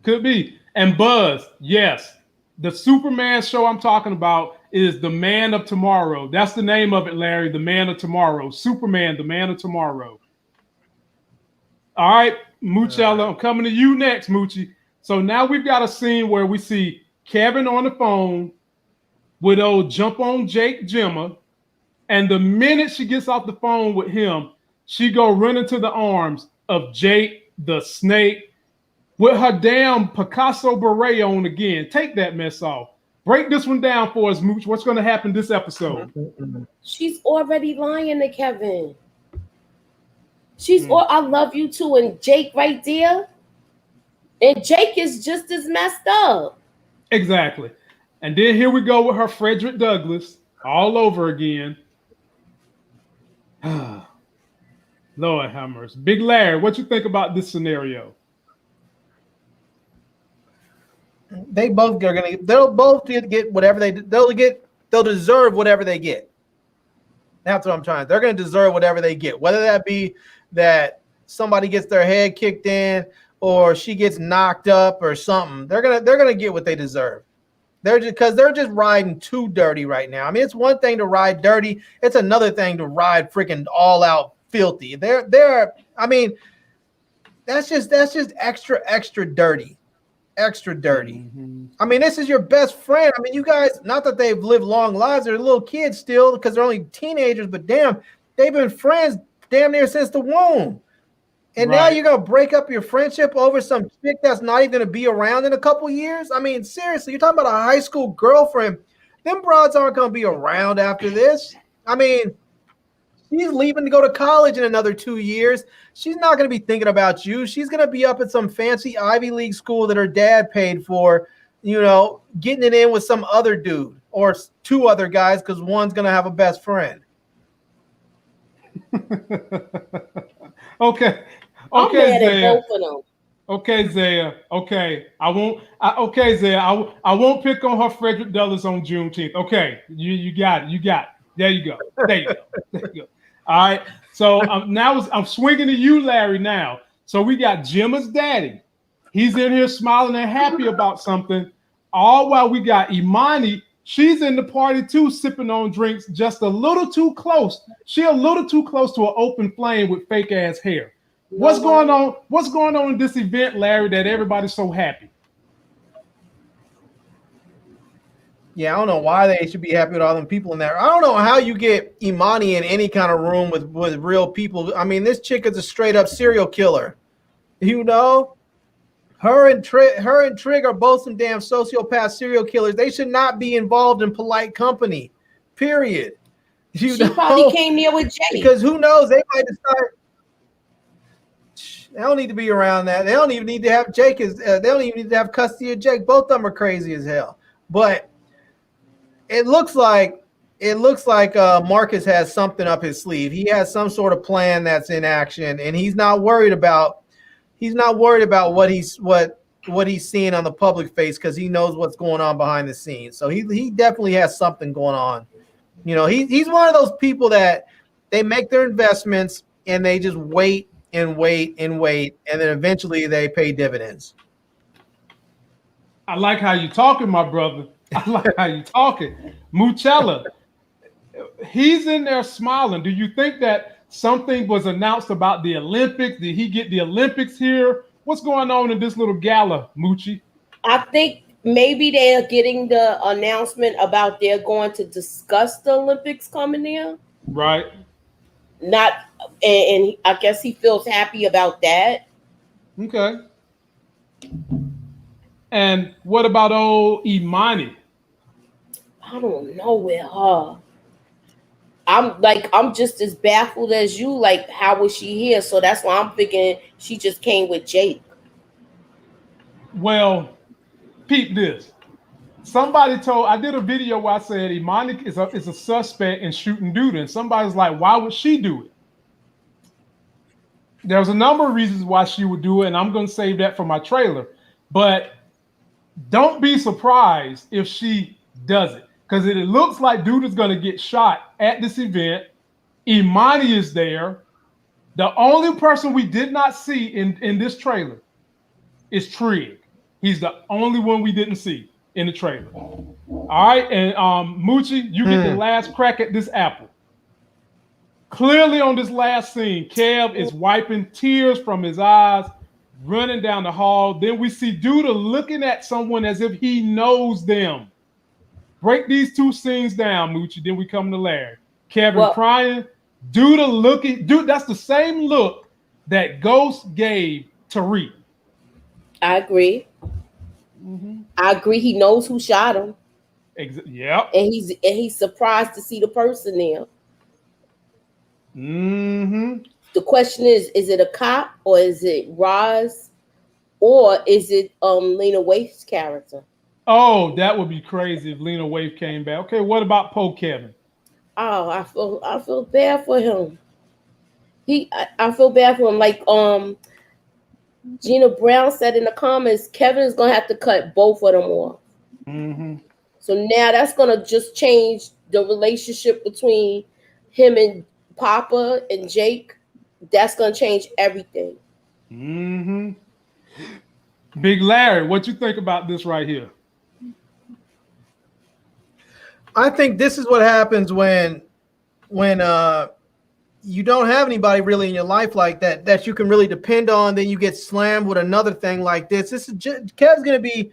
Could be. And Buzz, yes. The Superman show I'm talking about is The Man of Tomorrow. That's the name of it, Larry. The Man of Tomorrow. Superman, The Man of Tomorrow. All right, Moochella, I'm coming to you next, Moochie. So now we've got a scene where we see Kevin on the phone with old Jump on Jake Gemma. And the minute she gets off the phone with him, she go run into the arms of Jake the Snake with her damn Picasso beret on again. Take that mess off. Break this one down for us, Mooch. What's going to happen this episode? She's already lying to Kevin. I love you too, and Jake right there. And Jake is just as messed up. Exactly. And then here we go with her Frederick Douglass all over again. Lord have mercy. Big Larry, what you think about this scenario? They'll both get whatever they'll deserve whatever they get. That's what I'm trying. They're gonna deserve whatever they get, whether that be that somebody gets their head kicked in or she gets knocked up or something. They're gonna get what they deserve. They're just riding too dirty right now. I mean, it's one thing to ride dirty, it's another thing to ride freaking all out filthy. I mean, that's just extra dirty. Extra dirty. I mean, this is your best friend. I mean, you guys, not that they've lived long lives, they're little kids still because they're only teenagers, but damn, they've been friends damn near since the womb. And now you're gonna break up your friendship over some chick that's not even gonna be around in a couple years. I mean, seriously, you're talking about a high school girlfriend. Them broads aren't gonna be around after this. I mean, she's leaving to go to college in another 2 years. She's not going to be thinking about you. She's going to be up at some fancy Ivy League school that her dad paid for, getting it in with some other dude or two other guys because one's going to have a best friend. Okay, I'm mad at Zaya. both of them. Okay, Zaya. Okay, I won't pick on her Frederick Douglass on Juneteenth. Okay, you got it. You got it. There you go. There you go. All right. So now I'm swinging to you, Larry. Now, so we got Gemma's daddy. He's in here smiling and happy about something. All while we got Imani. She's in the party too, sipping on drinks, just a little too close. She a little too close to an open flame with fake ass hair. What's going on? What's going on in this event, Larry, that everybody's so happy? Yeah, I don't know why they should be happy with all them people in there. I don't know how you get Imani in any kind of room with real people. I mean, this chick is a straight up serial killer. Her and Trig are both some damn sociopath serial killers. They should not be involved in polite company. Period. She probably came here with Jake. Because who knows? They might decide. They don't need to be around that. They don't even need to have Jake. They don't even need to have custody of Jake. Both of them are crazy as hell. But it looks like Marcus has something up his sleeve. He has some sort of plan that's in action, and he's not worried about what he's seeing on the public face because he knows what's going on behind the scenes. So he definitely has something going on. He's one of those people that they make their investments and they just wait and wait and wait, and then eventually they pay dividends. I like how you're talking, my brother. I like how you talking. Moochella, he's in there smiling. Do you think that something was announced about the Olympics? Did he get the Olympics here? What's going on in this little gala, Moochie? I think maybe they're getting the announcement about they're going to discuss the Olympics coming there. Right. And I guess he feels happy about that. Okay. And what about old Imani? I don't know with her. I'm just as baffled as you. Like, how was she here? So that's why I'm thinking she just came with Jake. Well, peep this. I did a video where I said Imani is a suspect in shooting dude, and somebody's like, why would she do it? There's a number of reasons why she would do it, and I'm going to save that for my trailer. But don't be surprised if she does it, because it looks like dude is going to get shot at this event. Imani is there. The only person we did not see in this trailer is Trig. He's the only one we didn't see in the trailer. All right, and Moochie, you get the last crack at this apple. Clearly on this last scene, Kev is wiping tears from his eyes, running down the hall. Then we see Duda looking at someone as if he knows them. Break these two scenes down, Moochie. Then we come to Larry. Kevin crying. Duda looking. Dude, that's the same look that Ghost gave Tariq. I agree. I agree. He knows who shot him. Yep. And he's surprised to see the person there. The question is it a cop or is it Roz or is it Lena Waithe's character? Oh, that would be crazy if Lena Waithe came back. Okay, what about Poe Kevin? Oh, I feel bad for him. I feel bad for him. Like Gina Brown said in the comments, Kevin is gonna have to cut both of them off. So now that's gonna just change the relationship between him and Papa and Jake. That's gonna change everything. Big Larry, what you think about this right here? I think this is what happens when you don't have anybody really in your life like that you can really depend on. Then you get slammed with another thing like this. This is Kev's gonna be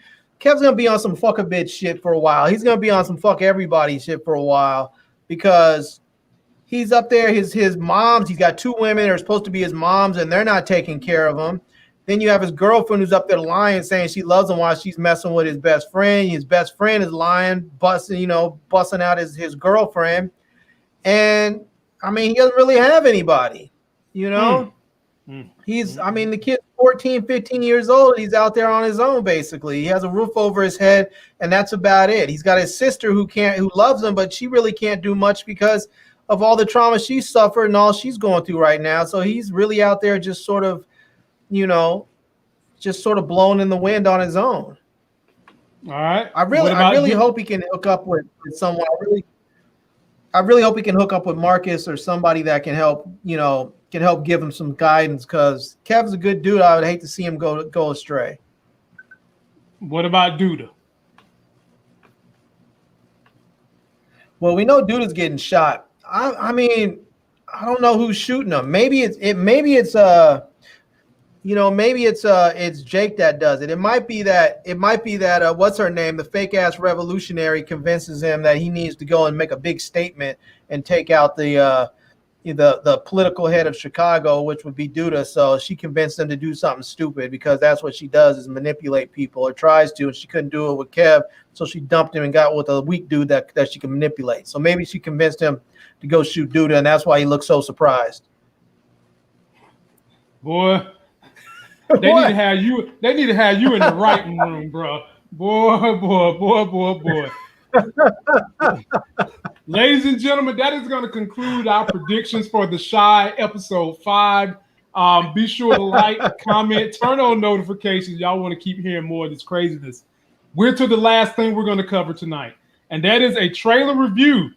on some fuck a bitch shit for a while. He's gonna be on some fuck everybody shit for a while because he's up there. His moms. He's got two women that are supposed to be his moms, and they're not taking care of him. Then you have his girlfriend who's up there lying, saying she loves him while she's messing with his best friend. His best friend is lying, busting out his girlfriend. And I mean, he doesn't really have anybody, the kid's 14, 15 years old. He's out there on his own, basically. He has a roof over his head, and that's about it. He's got his sister who loves him, but she really can't do much because of all the trauma she suffered and all she's going through right now. So he's really out there just sort of blown in the wind on his own. All right. I really hope he can hook up with someone. I really hope he can hook up with Marcus or somebody that can help give him some guidance because Kev's a good dude. I would hate to see him go astray. What about Duda? Well, we know Duda's getting shot. I mean, I don't know who's shooting him. Maybe it's Jake that does it. It might be that what's her name, the fake ass revolutionary, convinces him that he needs to go and make a big statement and take out the political head of Chicago, which would be Duda. So she convinced him to do something stupid because that's what she does, is manipulate people, or tries to, and she couldn't do it with Kev, so she dumped him and got with a weak dude that she can manipulate. So maybe she convinced him to go shoot Duda, and that's why he looks so surprised. Boy. They need to have you. They need to have you in the writing room, bro. Boy. Ladies and gentlemen, that is going to conclude our predictions for The Chi episode 5. Be sure to like, comment, turn on notifications. Y'all want to keep hearing more of this craziness. We're to the last thing we're going to cover tonight, and that is a trailer review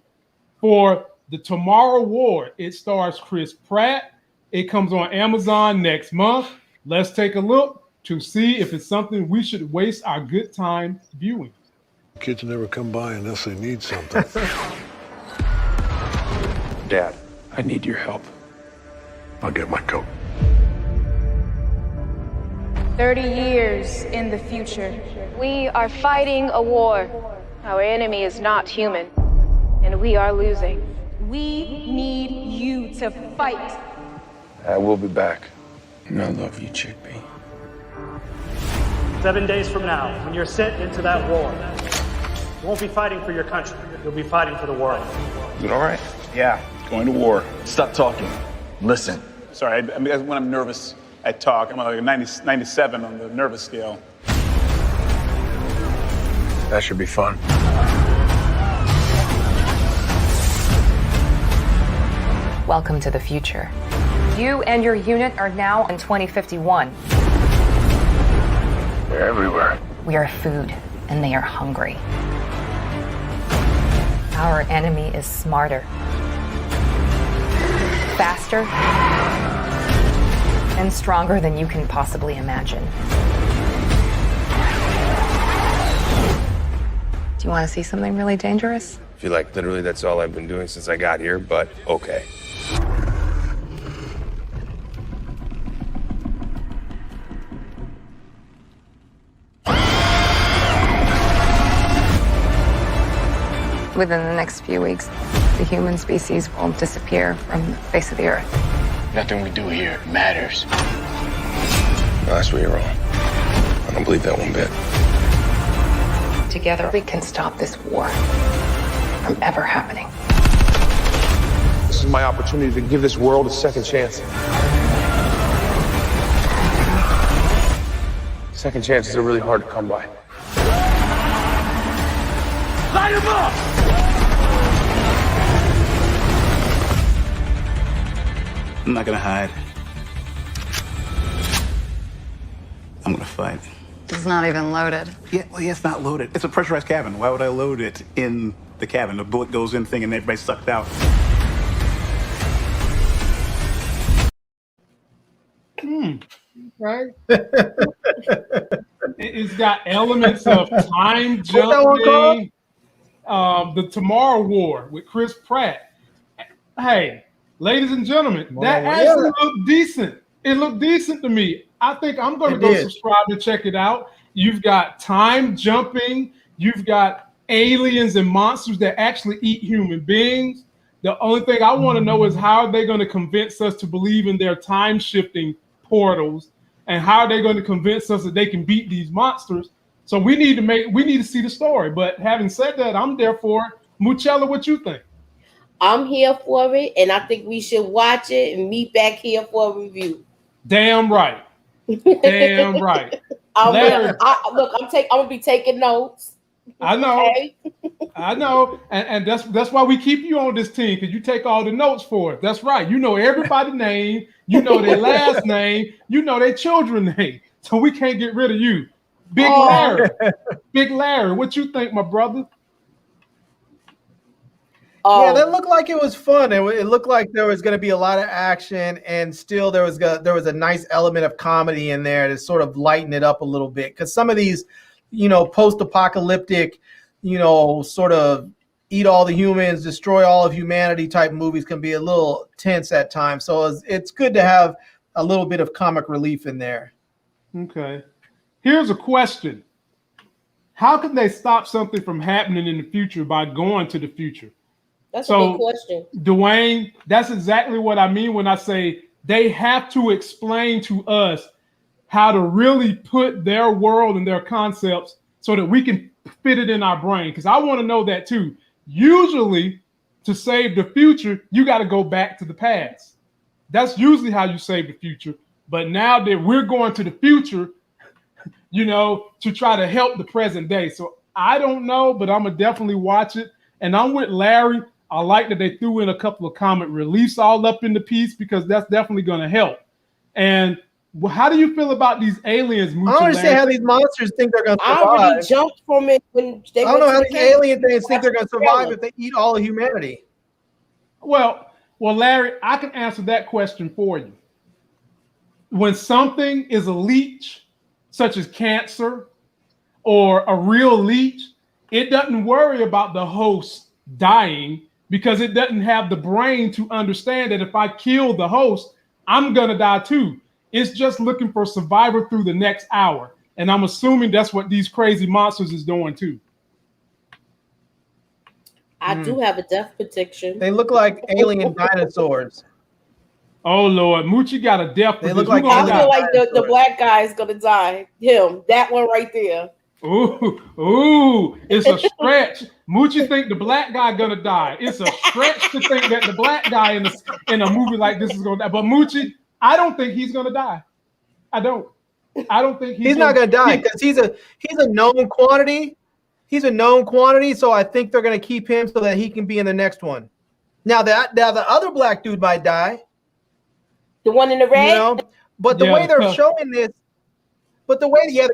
for The Tomorrow War. It stars Chris Pratt. It comes on Amazon next month. Let's take a look to see if it's something we should waste our good time viewing. Kids never come by unless they need something. Dad, I need your help. I'll get my coat. 30 years in the future. We are fighting a war. Our enemy is not human, and we are losing. We need you to fight. I will be back. And I love you, Chickpea. 7 days from now, when you're sent into that war, you won't be fighting for your country. You'll be fighting for the world. Is it all right? Yeah, going to war. Stop talking. Listen. Sorry, when I'm nervous, I talk. I'm like a 97 on the nervous scale. That should be fun. Welcome to the future. You and your unit are now in 2051. They're everywhere. We are food, and they are hungry. Our enemy is smarter, faster, and stronger than you can possibly imagine. Do you want to see something really dangerous? I feel like literally that's all I've been doing since I got here, but okay. Within the next few weeks, the human species will disappear from the face of the earth. Nothing we do here matters. No, that's where you're wrong. I don't believe that one bit. Together, we can stop this war from ever happening. This is my opportunity to give this world a second chance. Second chances are really hard to come by. Light him up! I'm not gonna hide. I'm gonna fight. It's not even loaded. Yeah, well, yeah, it's not loaded. It's a pressurized cabin. Why would I load it in the cabin? The bullet goes in thing and everybody's sucked out. Right? It's got elements of time jumping. The Tomorrow War with Chris Pratt. Hey, ladies and gentlemen, that actually looked decent. It looked decent to me. I think I'm going to go subscribe and check it out. You've got time jumping. You've got aliens and monsters that actually eat human beings. The only thing I want to know is how are they going to convince us to believe in their time shifting portals, and how are they going to convince us that they can beat these monsters? So we need to see the story. But having said that, I'm there for it. Moochella, what you think? I'm here for it, and I think we should watch it and meet back here for a review. Damn right. Damn right. I'm gonna be taking notes. I know. Okay? I know. And that's why we keep you on this team, because you take all the notes for us. That's right. You know everybody's name, you know their last name, you know their children's name. So we can't get rid of you. Big Larry. Big Larry, what you think, my brother? Yeah, that looked like it was fun. It looked like there was going to be a lot of action, and still there was a nice element of comedy in there to sort of lighten it up a little bit. Because some of these, post-apocalyptic, sort of eat all the humans, destroy all of humanity type movies can be a little tense at times. So it's good to have a little bit of comic relief in there. Okay. Here's a question. How can they stop something from happening in the future by going to the future? That's a good question. Dwayne, that's exactly what I mean when I say they have to explain to us how to really put their world and their concepts so that we can fit it in our brain. Because I want to know that too. Usually, to save the future, you got to go back to the past. That's usually how you save the future. But now that we're going to the future, to try to help the present day. So I don't know, but I'm going to definitely watch it. And I'm with Larry. I like that they threw in a couple of comic reliefs all up in the piece, because that's definitely going to help. And how do you feel about these aliens? I don't understand how these monsters think they're going to survive. I already jumped from it when they I don't know how these alien things think they're going to survive if they eat all of humanity. Well, Larry, I can answer that question for you. When something is a leech, such as cancer or a real leech, it doesn't worry about the host dying, because it doesn't have the brain to understand that if I kill the host, I'm going to die too. It's just looking for survivor through the next hour. And I'm assuming that's what these crazy monsters is doing too. I do have a death prediction. They look like alien dinosaurs. Oh Lord, Moochie got a death prediction. Look like I feel like the black guy is going to die. Him, that one right there. Ooh, it's a stretch. Moochie think the black guy gonna die. It's a stretch to think that the black guy in a movie like this is gonna die. But Moochie, I don't think he's gonna die. I don't think he's not gonna die, because he's a known quantity. He's a known quantity, so I think they're gonna keep him so that he can be in the next one. Now the other black dude might die. The one in the red? But the way they're showing this. But the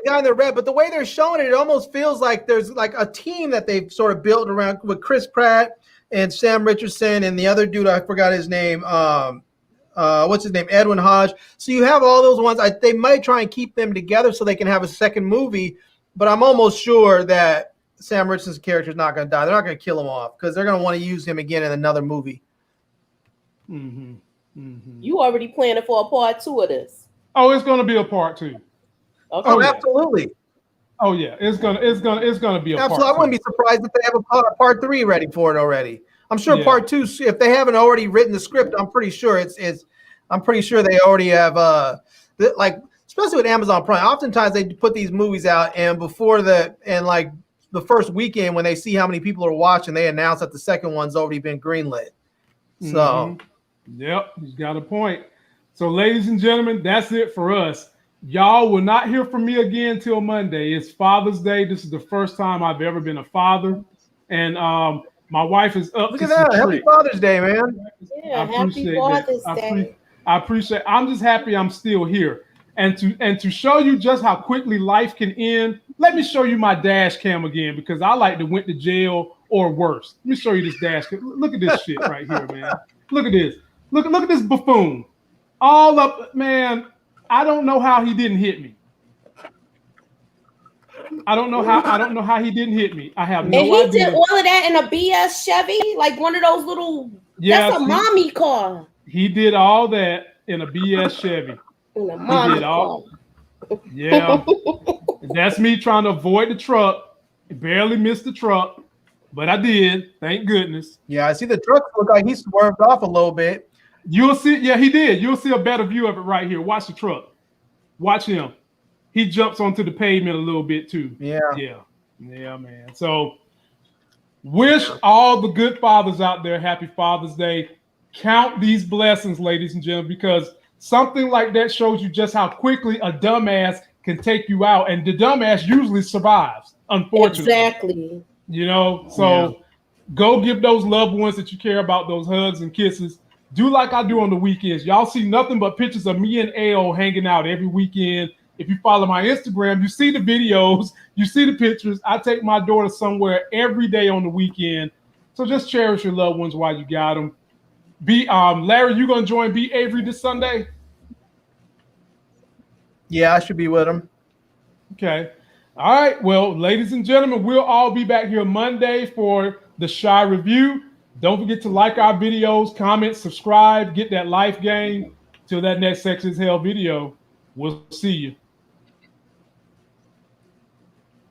guy in the red, but the way they're showing it, it almost feels like there's like a team that they've sort of built around with Chris Pratt and Sam Richardson and the other dude, I forgot his name. What's his name? Edwin Hodge. So you have all those ones. They might try and keep them together so they can have a second movie, but I'm almost sure that Sam Richardson's character is not going to die. They're not going to kill him off, because they're going to want to use him again in another movie. Mm-hmm. Mm-hmm. You already planning for a part 2 of this? Oh, it's going to be a part 2. Okay. Oh, absolutely. Oh yeah, it's gonna be a absolutely. part 2. I wouldn't be surprised if they have a part 3 ready for it already. I'm sure part 2, if they haven't already written the script, I'm pretty sure I'm pretty sure they already have especially with Amazon Prime, oftentimes they put these movies out, and before like the first weekend when they see how many people are watching, they announce that the second one's already been greenlit. So, yep, he's got a point. So, ladies and gentlemen, that's it for us. Y'all will not hear from me again till Monday. It's Father's Day. This is the first time I've ever been a father, and my wife is up look to at that! some Happy tricks. Father's Day, man! Yeah, I appreciate happy Father's that. Day. I appreciate. I'm just happy I'm still here, and to show you just how quickly life can end. Let me show you my dash cam again because I like to went to jail or worse. Let me show you this dash cam. Look at this shit right here, man. Look at this. Look at this buffoon. All up, man. I don't know how he didn't hit me. I don't know how he didn't hit me. I have no idea. And he did all of that in a BS Chevy, like one of those little. Yes, that's a mommy car. He did all that in a BS Chevy. In a mommy car. Yeah. That's me trying to avoid the truck. Barely missed the truck, but I did. Thank goodness. Yeah, I see the truck look like he swerved off a little bit. You'll see. Yeah, he did. You'll see a better view of it right here. Watch the truck. Watch him. He jumps onto the pavement a little bit too. Yeah, man. So, wish all the good fathers out there happy Father's Day. Count these blessings, ladies and gentlemen, because something like that shows you just how quickly a dumbass can take you out, and the dumbass usually survives. Unfortunately, exactly. You know, so go give those loved ones that you care about those hugs and kisses. Do like I do on the weekends. Y'all see nothing but pictures of me and AO hanging out every weekend. If you follow my Instagram, you see the videos, you see the pictures. I take my daughter somewhere every day on the weekend. So just cherish your loved ones while you got them. Larry, you gonna join B Avery this Sunday? Yeah, I should be with him. Okay. All right. Well, ladies and gentlemen, we'll all be back here Monday for the Shy Review. Don't forget to like our videos, comment, subscribe, get that life game. Till that next Sex is Hell video, we'll see you.